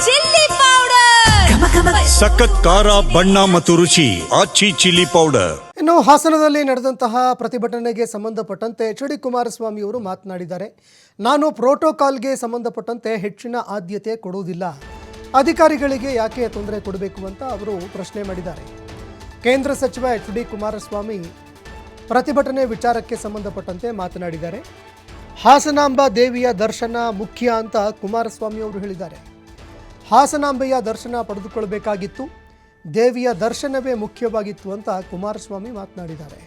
Chilli powder, ಸಖತ್ ಖಾರ ಬಣ್ಣ ಮತ್ತು ರುಚಿ ಆಚಿ ಚಿಲ್ಲಿ ಪೌಡರ್. ಇನ್ನು ಹಾಸನದಲ್ಲಿ ನಡೆದಂತಹ ಪ್ರತಿಭಟನೆಗೆ ಸಂಬಂಧಪಟ್ಟಂತೆ ಎಚ್.ಡಿ. ಕುಮಾರಸ್ವಾಮಿ ಅವರು ಮಾತನಾಡಿದ್ದಾರೆ. ನಾನು ಪ್ರೋಟೋಕಾಲ್ಗೆ ಸಂಬಂಧಪಟ್ಟಂತೆ ಹೆಚ್ಚಿನ ಆದ್ಯತೆ ಕೊಡುವುದಿಲ್ಲ, ಅಧಿಕಾರಿಗಳಿಗೆ ಯಾಕೆ ತೊಂದರೆ ಕೊಡಬೇಕು ಅಂತ ಅವರು ಪ್ರಶ್ನೆ ಮಾಡಿದ್ದಾರೆ. ಕೇಂದ್ರ ಸಚಿವ ಎಚ್.ಡಿ. ಕುಮಾರಸ್ವಾಮಿ ಪ್ರತಿಭಟನೆ ವಿಚಾರಕ್ಕೆ ಸಂಬಂಧಪಟ್ಟಂತೆ ಮಾತನಾಡಿದ್ದಾರೆ. ಹಾಸನಾಂಬ ದೇವಿಯ ದರ್ಶನ ಮುಖ್ಯ ಅಂತ ಕುಮಾರಸ್ವಾಮಿ ಅವರು ಹೇಳಿದ್ದಾರೆ. ಹಾಸನಾಂಬೆಯ ದರ್ಶನ ಪಡೆದುಕೊಳ್ಳಬೇಕಾಗಿತ್ತು, ದೇವಿಯ ದರ್ಶನವೇ ಮುಖ್ಯವಾಗಿತ್ತು ಅಂತ ಕುಮಾರಸ್ವಾಮಿ ಮಾತನಾಡಿದ್ದಾರೆ.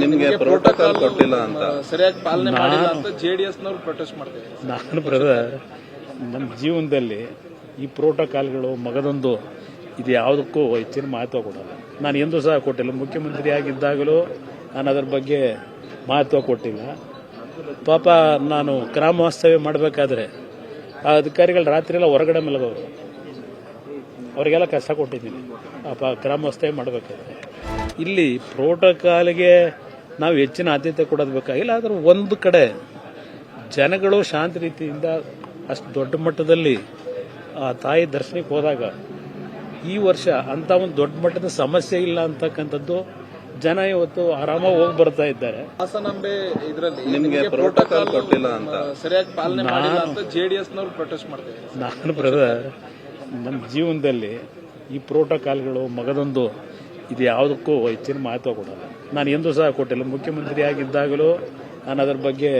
ನಿಮಗೆ ಪ್ರೋಟೋಕಾಲ್ ಕೊಟ್ಟಿಲ್ಲ ಅಂತ ಸರಿಯಾಗಿ ಪಾಲನೆ ಮಾಡಿಲ್ಲ ಅಂತ ಜೆಡಿಎಸ್ನವರು ಪ್ರೊಟೆಸ್ಟ್ ಮಾಡ್ತಾರೆ. ನಾನು ಬ್ರದರ್, ನಮ್ಮ ಜೀವನದಲ್ಲಿ ಈ ಪ್ರೋಟೋಕಾಲ್ಗಳು ಮಗದೊಂದು ಇದು ಯಾವುದಕ್ಕೂ ಹೆಚ್ಚಿನ ಮಹತ್ವ ಕೊಡಲ್ಲ. ನಾನು ಎಂದೂ ಸಹ ಕೊಟ್ಟಿಲ್ಲ. ಮುಖ್ಯಮಂತ್ರಿ ಆಗಿದ್ದಾಗಲೂ ನಾನು ಅದರ ಬಗ್ಗೆ ಮಹತ್ವ ಕೊಟ್ಟಿಲ್ಲ. ಪಾಪ ನಾನು ಗ್ರಾಮ ವಾಸ್ತವ್ಯ ಮಾಡಬೇಕಾದ್ರೆ ಆ ಅಧಿಕಾರಿಗಳು ರಾತ್ರಿ ಎಲ್ಲ ಹೊರಗಡೆ ಮಲಗೋರು, ಅವರಿಗೆಲ್ಲ ಕಷ್ಟ ಕೊಟ್ಟಿದ್ದೀನಿ ಪಾಪ ಗ್ರಾಮ ವಾಸ್ತವ್ಯ ಮಾಡಬೇಕಾದ್ರೆ. ಇಲ್ಲಿ ಪ್ರೋಟೋಕಾಲ್ಗೆ ನಾವು ಹೆಚ್ಚಿನ ಆದ್ಯತೆ ಕೊಡೋದು ಬೇಕಾಗಿಲ್ಲ. ಆದರೆ ಒಂದು ಕಡೆ ಜನಗಳು ಶಾಂತ ರೀತಿಯಿಂದ ಅಷ್ಟು ದೊಡ್ಡ ಮಟ್ಟದಲ್ಲಿ ಆ ತಾಯಿ ದರ್ಶನಕ್ಕೆ ಹೋದಾಗ ಈ ವರ್ಷ ಅಂತ ಒಂದು ದೊಡ್ಡ ಮಟ್ಟದ ಸಮಸ್ಯೆ ಇಲ್ಲ ಅಂತಕ್ಕಂಥದ್ದು ಜನ ಇವತ್ತು ಆರಾಮಾಗಿ ಹೋಗಿ ಬರ್ತಾ ಇದ್ದಾರೆ. ಹಾಸನಾಂಬೆ ಇದರಲ್ಲಿ ನಿಮಗೆ ಪ್ರೋಟೋಕಾಲ್ ಕೊಟ್ಟಿಲ್ಲ ಅಂತ ಸರಿಯಾಗಿ ಪಾಲನೆ ಮಾಡಿಲ್ಲ ಅಂತ ಜೆಡಿಎಸ್ನವರು ಪ್ರೊಟೆಸ್ಟ್ ಮಾಡ್ತಾರೆ. ನಾನು ಬ್ರದರ್, ನಮ್ಮ ಜೀವನದಲ್ಲಿ ಈ ಪ್ರೋಟೋಕಾಲ್ಗಳು ಮಗದೊಂದು ಇದು ಯಾವುದಕ್ಕೂ ಹೆಚ್ಚಿನ ಮಹತ್ವ ಕೊಡಲ್ಲ. ನಾನು ಎಂದೂ ಸಹ ಕೊಟ್ಟಿಲ್ಲ. ಮುಖ್ಯಮಂತ್ರಿ ಆಗಿದ್ದಾಗಲೂ ನಾನು ಅದರ ಬಗ್ಗೆ